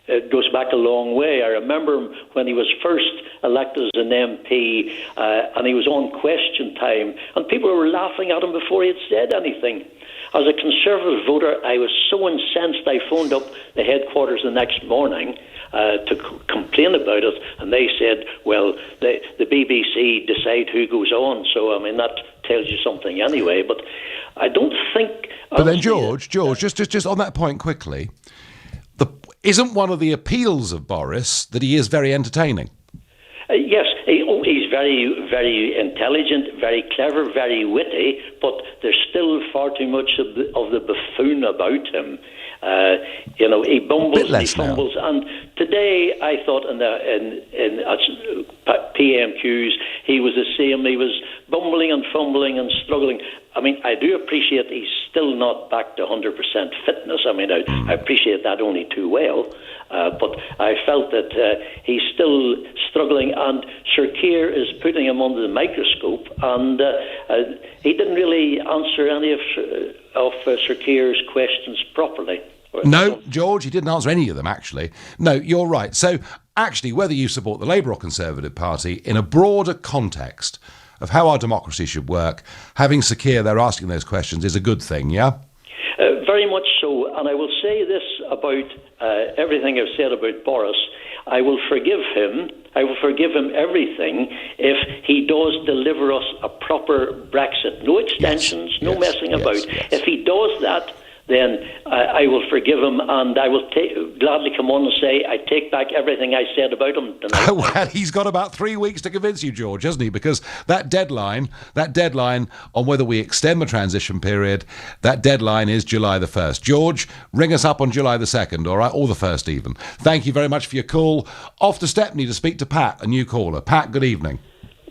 It goes back a long way. I remember him when he was first elected as an MP, and he was on Question Time, and people were laughing at him before he had said anything. As a Conservative voter, I was so incensed I phoned up the headquarters the next morning to complain about it, and they said, well, the BBC decide who goes on, so, I mean, that tells you something anyway, but I don't think... But then, George, just on that point quickly, isn't one of the appeals of Boris that he is very entertaining? Yes, he's very, very intelligent, very clever, very witty, but there's still far too much of the buffoon about him. He bumbles, he fumbles, and today I thought in PMQs he was the same. He was bumbling and fumbling and struggling. I mean, I do appreciate he's still not back to 100% fitness. I mean, I appreciate that only too well. But I felt that he's still struggling, and Sir Keir is putting him under the microscope, and he didn't really answer any of Sir Keir's questions properly. No, George, he didn't answer any of them, actually. No, you're right. So, actually, whether you support the Labour or Conservative Party, in a broader context of how our democracy should work, having Sir Keir there asking those questions is a good thing, yeah? Very much so, and I will say this about everything I've said about Boris. I will forgive him everything if he does deliver us a proper Brexit. No extensions, no messing about. If he does that, then I will forgive him, and I will gladly come on and say I take back everything I said about him tonight. Well, he's got about 3 weeks to convince you, George, hasn't he? Because that deadline on whether we extend the transition period, that deadline is July the 1st. George, ring us up on July the 2nd, all right? Or the 1st even. Thank you very much for your call. Off to Stepney to speak to Pat, a new caller. Pat, good evening.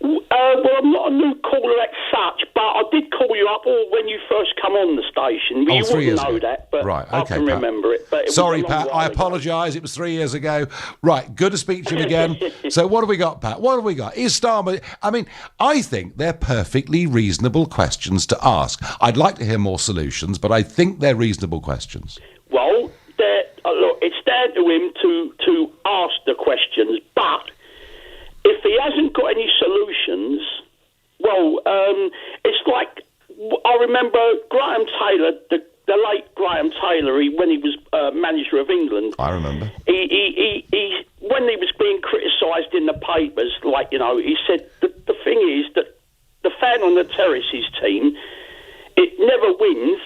Well, I'm not a new caller as such, but I did call you up when you first come on the station. You wouldn't know that, but right, okay, I can Pat. remember it. But Sorry, Pat, I apologise. It was 3 years ago. Right, good to speak to you again. So what have we got, Pat? What have we got? Is Starmer... I mean, I think they're perfectly reasonable questions to ask. I'd like to hear more solutions, but I think they're reasonable questions. Well, look, it's down to him to ask the questions, but... if he hasn't got any solutions, well, it's like, I remember Graham Taylor, the late Graham Taylor, when he was manager of England. I remember. He when he was being criticised in the papers, he said, the thing is that the fan on the terraces team, it never wins,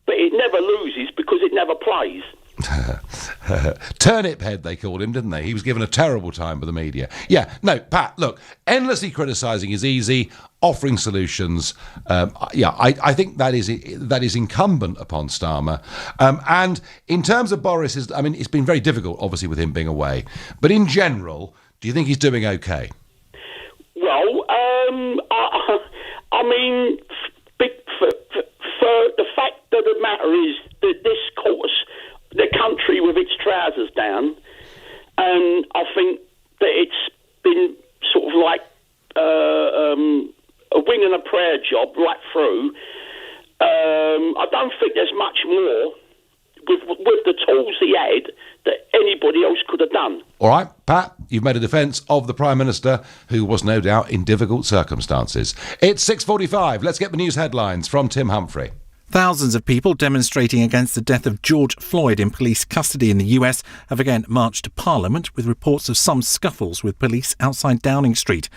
but it never loses because it never plays. Turnip head, they called him, didn't they? He was given a terrible time by the media. Yeah, no, Pat, look, endlessly criticising is easy, offering solutions, I think that is incumbent upon Starmer. And in terms of Boris, it's been very difficult, obviously, with him being away. But in general, do you think he's doing okay? Well, I mean, for the fact of the matter is that this course... the country with its trousers down, and I think that it's been sort of like a wing and a prayer job right through. I don't think there's much more with the tools he had that any anybody else could have done. All right, Pat, you've made a defence of the Prime Minister, who was no doubt in difficult circumstances. It's 6:45. Let's get the news headlines from Tim Humphrey. Thousands of people demonstrating against the death of George Floyd in police custody in the US have again marched to Parliament, with reports of some scuffles with police outside Downing Street.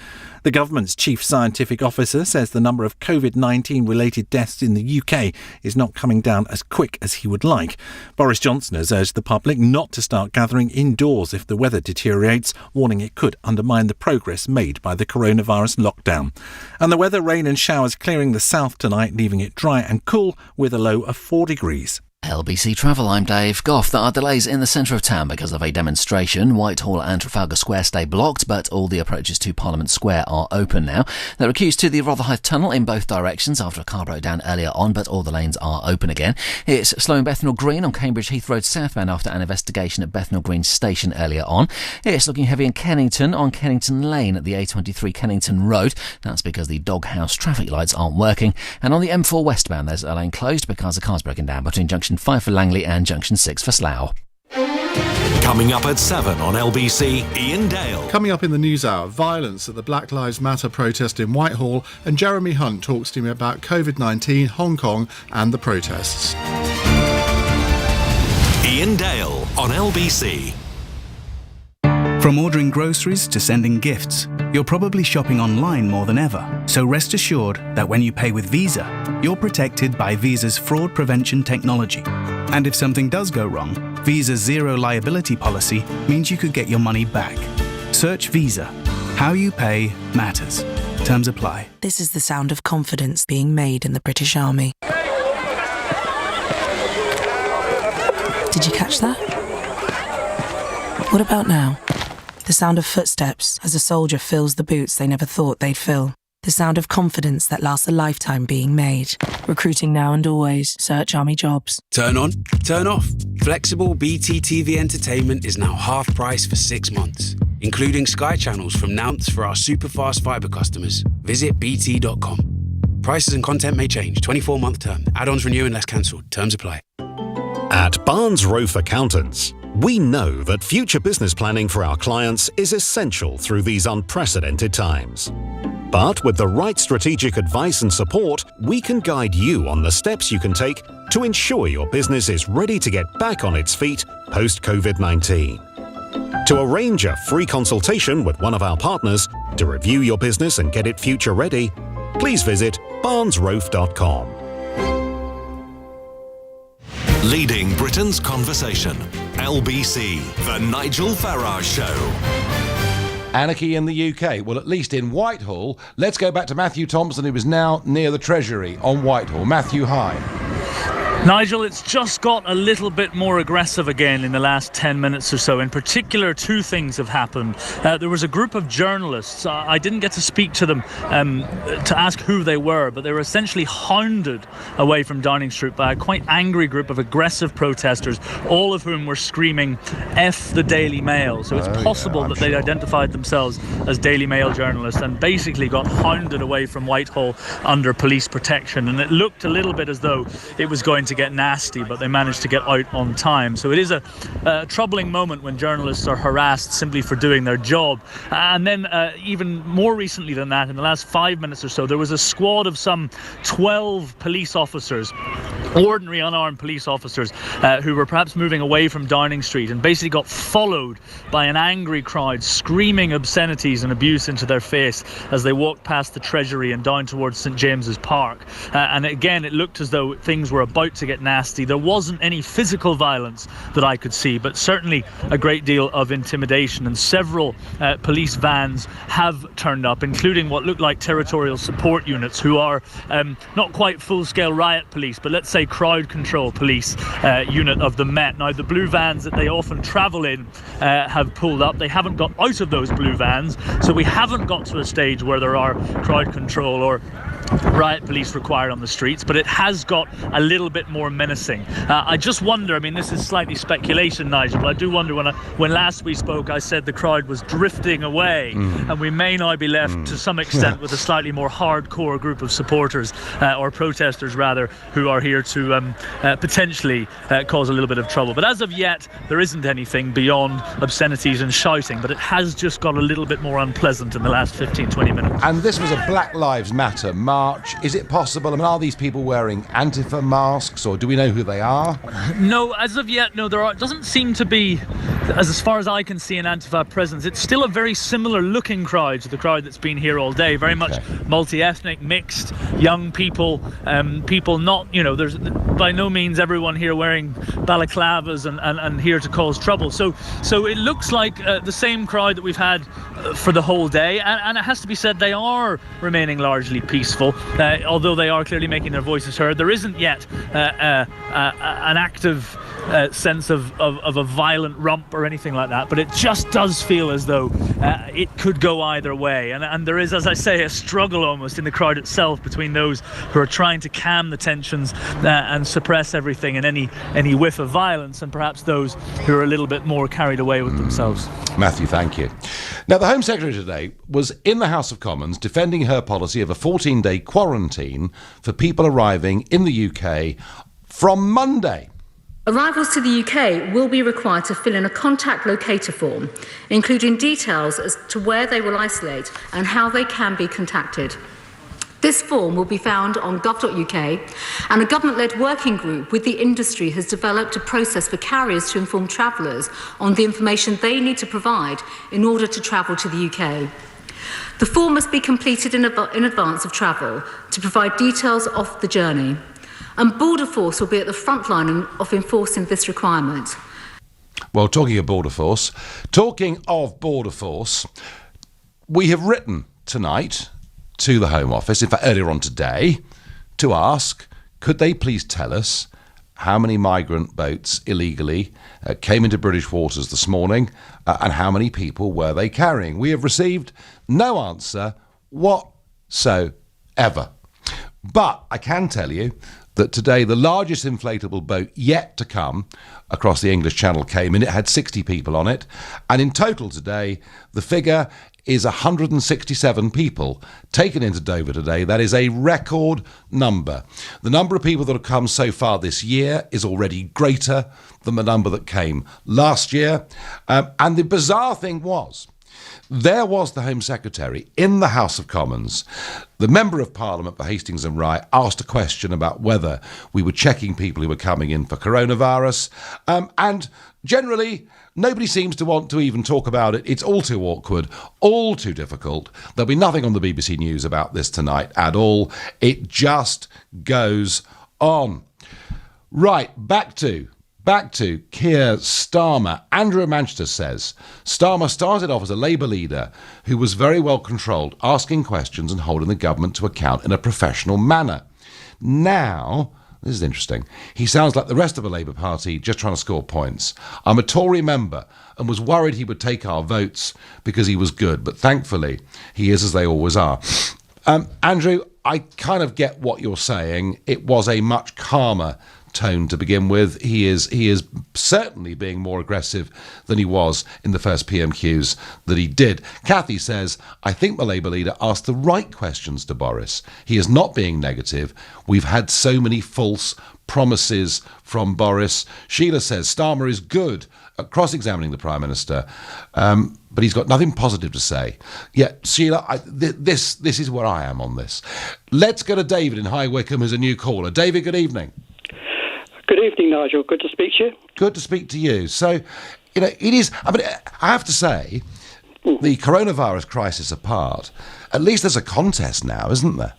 The government's chief scientific officer says the number of COVID-19 related deaths in the UK is not coming down as quick as he would like. Boris Johnson has urged the public not to start gathering indoors if the weather deteriorates, warning it could undermine the progress made by the coronavirus lockdown. And the weather, rain and showers clearing the south tonight, leaving it dry and cool with a low of 4 degrees. LBC Travel, I'm Dave Goff. There are delays in the centre of town because of a demonstration. Whitehall and Trafalgar Square stay blocked, but all the approaches to Parliament Square are open now. There are queues to the Rotherhithe Tunnel in both directions after a car broke down earlier on, but all the lanes are open again. It's slow in Bethnal Green on Cambridge Heath Road southbound after an investigation at Bethnal Green Station earlier on. It's looking heavy in Kennington on Kennington Lane at the A23 Kennington Road. That's because the Doghouse traffic lights aren't working. And on the M4 westbound, there's a lane closed because a car's broken down between Junction 5 for Langley and Junction 6 for Slough. Coming up at 7 on LBC, Ian Dale. Coming up in the news hour, violence at the Black Lives Matter protest in Whitehall, and Jeremy Hunt talks to me about COVID-19, Hong Kong and the protests. Ian Dale on LBC. From ordering groceries to sending gifts, you're probably shopping online more than ever. So rest assured that when you pay with Visa, you're protected by Visa's fraud prevention technology. And if something does go wrong, Visa's zero liability policy means you could get your money back. Search Visa. How you pay matters. Terms apply. This is the sound of confidence being made in the British Army. Did you catch that? What about now? The sound of footsteps as a soldier fills the boots they never thought they'd fill. The sound of confidence that lasts a lifetime being made. Recruiting now and always. Search Army Jobs. Turn on, turn off. Flexible BT TV entertainment is now half price for 6 months, including Sky channels from Nance for our super fast fibre customers. Visit bt.com. Prices and content may change. 24-month term. Add-ons renew unless cancelled. Terms apply. At Barnes Rofe Accountants, we know that future business planning for our clients is essential through these unprecedented times. But with the right strategic advice and support, we can guide you on the steps you can take to ensure your business is ready to get back on its feet post-COVID-19. To arrange a free consultation with one of our partners to review your business and get it future ready, please visit barnesrofe.com. Leading Britain's conversation. LBC, The Nigel Farage Show. Anarchy in the UK. Well, at least in Whitehall. Let's go back to Matthew Thompson, who is now near the Treasury on Whitehall. Matthew, hi. Nigel, it's just got a little bit more aggressive again in the last 10 minutes or so. In particular, two things have happened. There was a group of journalists. I didn't get to speak to them to ask who they were, but they were essentially hounded away from Downing Street by a quite angry group of aggressive protesters, all of whom were screaming, F the Daily Mail. So it's possible that they'd identified themselves as Daily Mail journalists and basically got hounded away from Whitehall under police protection. And it looked a little bit as though it was going to get nasty, but they managed to get out on time. So it is a troubling moment when journalists are harassed simply for doing their job. And then even more recently than that, in the last 5 minutes or so, there was a squad of some 12 police officers, ordinary unarmed police officers, who were perhaps moving away from Downing Street and basically got followed by an angry crowd screaming obscenities and abuse into their face as they walked past the Treasury and down towards St James's Park. And again, it looked as though things were about to get nasty. There wasn't any physical violence that I could see, but certainly a great deal of intimidation, and several police vans have turned up, including what looked like territorial support units, who are not quite full-scale riot police, but let's say crowd control police unit of the Met. Now, the blue vans that they often travel in have pulled up. They haven't got out of those blue vans, so we haven't got to a stage where there are crowd control or riot police required on the streets, but it has got a little bit more menacing. I just wonder, I mean, this is slightly speculation, Nigel, but I do wonder, when last we spoke, I said the crowd was drifting away, and we may now be left to some extent with a slightly more hardcore group of supporters, or protesters rather, who are here to potentially cause a little bit of trouble. But as of yet, there isn't anything beyond obscenities and shouting, but it has just got a little bit more unpleasant in the last 15-20 minutes. And this was a Black Lives Matter march. Is it possible? I mean, are these people wearing Antifa masks, or do we know who they are? No, as of yet, no. Doesn't seem to be, as far as I can see, an Antifa presence. It's still a very similar looking crowd to the crowd that's been here all day. Very much multi-ethnic, mixed, young people, people not, there's by no means everyone here wearing balaclavas and here to cause trouble. So it looks like the same crowd that we've had for the whole day, and it has to be said they are remaining largely peaceful, although they are clearly making their voices heard. There isn't yet an active sense of a violent romp or anything like that, but it just does feel as though it could go either way, and there is, as I say, a struggle almost in the crowd itself between those who are trying to calm the tensions and suppress everything and any whiff of violence, and perhaps those who are a little bit more carried away with themselves. Matthew, thank you. Now, the Home Secretary today was in the House of Commons defending her policy of a 14-day quarantine for people arriving in the UK from Monday. Arrivals to the UK will be required to fill in a contact locator form, including details as to where they will isolate and how they can be contacted. This form will be found on govt.uk, and a government-led working group with the industry has developed a process for carriers to inform travellers on the information they need to provide in order to travel to the UK. The form must be completed in advance of travel to provide details of the journey, and Border Force will be at the front line of enforcing this requirement. Well, talking of Border Force, we have written tonight to the Home Office, in fact earlier on today, to ask, could they please tell us how many migrant boats illegally came into British waters this morning, and how many people were they carrying? We have received no answer whatsoever. But I can tell you that today the largest inflatable boat yet to come across the English Channel came in. It had 60 people on it, and in total today the figure is 167 people taken into Dover today. That is a record number. The number of people that have come so far this year is already greater than the number that came last year. And the bizarre thing was, there was the Home Secretary in the House of Commons. The Member of Parliament for Hastings and Rye asked a question about whether we were checking people who were coming in for coronavirus. And generally, nobody seems to want to even talk about it. It's all too awkward, all too difficult. There'll be nothing on the BBC News about this tonight at all. It just goes on. Right, back to Keir Starmer. Andrew in Manchester says, Starmer started off as a Labour leader who was very well controlled, asking questions and holding the government to account in a professional manner. Now, this is interesting, he sounds like the rest of the Labour Party just trying to score points. I'm a Tory member and was worried he would take our votes because he was good, but thankfully he is as they always are. Andrew, I kind of get what you're saying. It was a much calmer tone to begin with. He is certainly being more aggressive than he was in the first PMQs that he did. Kathy says, I think the Labour leader asked the right questions to Boris. He is not being negative. We've had so many false promises from Boris. Sheila says, Starmer is good at cross-examining the Prime Minister, but he's got nothing positive to say. Yeah, Sheila, this is where I am on this. Let's go to David in High Wycombe, who's a new caller. David, good evening. Good evening, Nigel. Good to speak to you. Good to speak to you. So, it is, I have to say, the coronavirus crisis apart, at least there's a contest now, isn't there?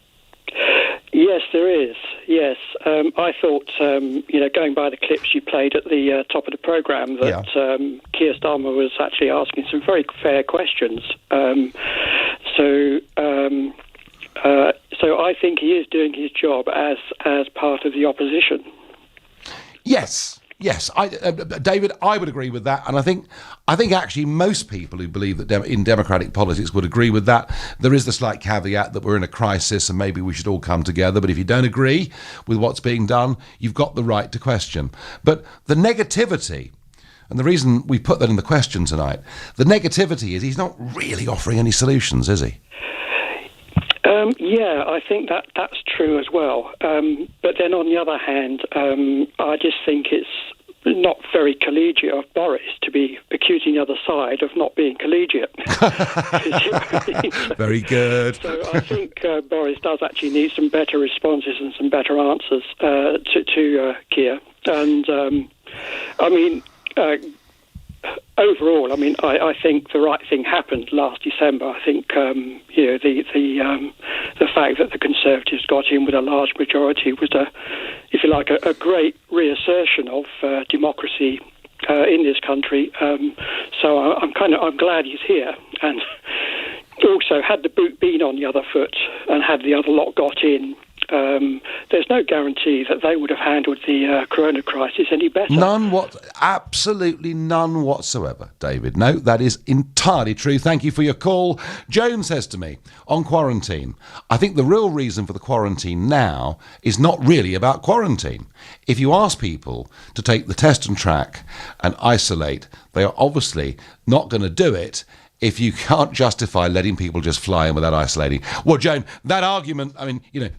Yes, there is. Yes. I thought, going by the clips you played at the top of the programme, that Keir Starmer was actually asking some very fair questions. So I think he is doing his job as part of the opposition. Yes, Yes, David, I would agree with that, and I think actually most people who believe that in democratic politics would agree with that. There is the slight caveat that we're in a crisis and maybe we should all come together, but if you don't agree with what's being done, you've got the right to question. But the negativity, and the reason we put that in the question tonight, the negativity is he's not really offering any solutions, is he? Yeah, I think that's true as well. But then on the other hand, I just think it's not very collegiate of Boris to be accusing the other side of not being collegiate. Very good. So I think Boris does actually need some better responses and some better answers to Keir. And overall, I think the right thing happened last December. I think the fact that the Conservatives got in with a large majority was if you like, a great reassertion of democracy in this country. So I'm glad he's here. And also, had the boot been on the other foot and had the other lot got in, there's no guarantee that they would have handled the corona crisis any better. Absolutely none whatsoever, David. No, that is entirely true. Thank you for your call. Joan says to me, on quarantine, I think the real reason for the quarantine now is not really about quarantine. If you ask people to take the test and track and isolate, they are obviously not going to do it if you can't justify letting people just fly in without isolating. Well, Joan, that argument,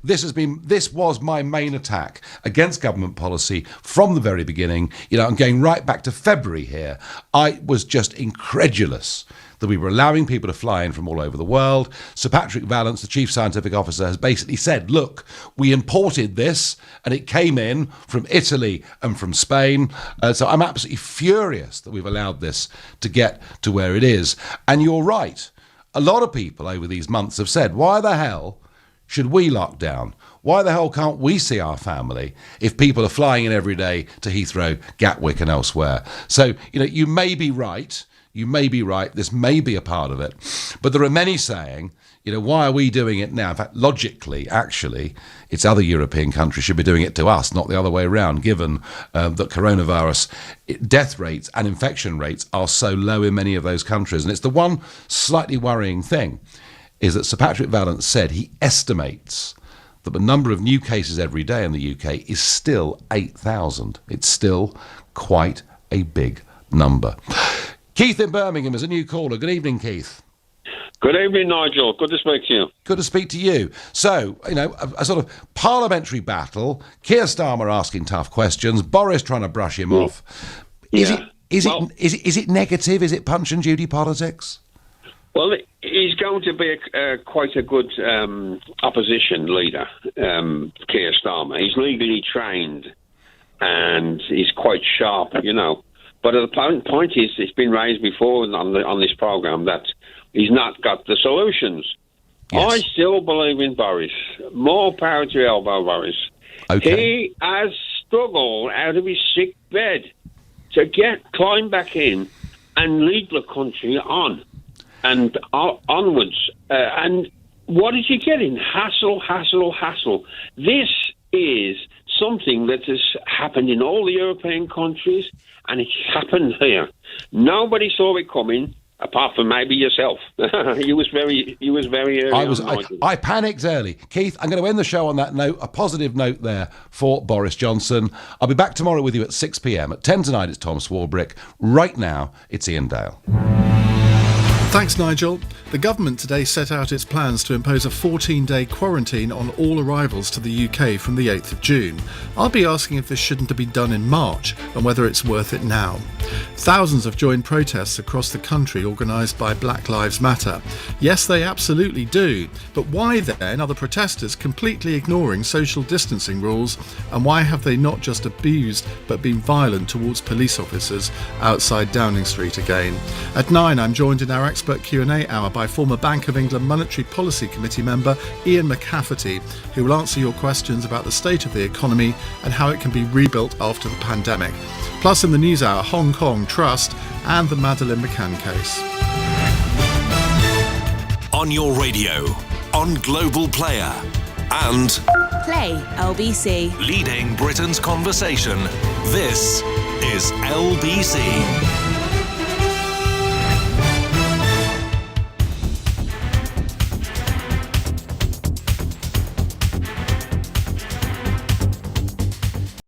this was my main attack against government policy from the very beginning. I'm going right back to February here. I was just incredulous that we were allowing people to fly in from all over the world. Sir Patrick Vallance, the Chief Scientific Officer, has basically said, look, we imported this and it came in from Italy and from Spain. So I'm absolutely furious that we've allowed this to get to where it is. And you're right. A lot of people over these months have said, why the hell should we lock down? Why the hell can't we see our family if people are flying in every day to Heathrow, Gatwick and elsewhere? So, you may be right. You may be right, this may be a part of it. But there are many saying, why are we doing it now? In fact, logically, actually, it's other European countries should be doing it to us, not the other way around, given that coronavirus death rates and infection rates are so low in many of those countries. And it's the one slightly worrying thing, is that Sir Patrick Vallance said he estimates that the number of new cases every day in the UK is still 8,000. It's still quite a big number. Keith in Birmingham is a new caller. Good evening, Keith. Good evening, Nigel. Good to speak to you. Good to speak to you. So, a sort of parliamentary battle, Keir Starmer asking tough questions, Boris trying to brush him off. Is it negative? Is it Punch and Judy politics? Well, he's going to be quite a good opposition leader, Keir Starmer. He's legally trained and he's quite sharp, But the point is, it's been raised before on this programme that he's not got the solutions. Yes. I still believe in Boris. More power to elbow Boris. Okay. He has struggled out of his sick bed to climb back in and lead the country on and onwards. And what is he getting? Hassle. This is something that has happened in all the European countries, and it's happened here. Nobody saw it coming, apart from maybe yourself. He was very early. I panicked early. Keith, I'm going to end the show on that note, a positive note there for Boris Johnson. I'll be back tomorrow with you at 6 p.m. At 10 tonight, it's Tom Swarbrick. Right now, it's Ian Dale. Thanks, Nigel. The government today set out its plans to impose a 14-day quarantine on all arrivals to the UK from the 8th of June. I'll be asking if this shouldn't have been done in March and whether it's worth it now. Thousands have joined protests across the country organised by Black Lives Matter. Yes, they absolutely do. But why then are the protesters completely ignoring social distancing rules? And why have they not just abused but been violent towards police officers outside Downing Street again? At 9, I'm joined in our expert Q&A hour by former Bank of England Monetary Policy Committee member Ian McCafferty, who will answer your questions about the state of the economy and how it can be rebuilt after the pandemic. Plus in the news hour, Hong Kong Trust and the Madeleine McCann case. On your radio, on Global Player and Play LBC. Leading Britain's conversation. This is LBC.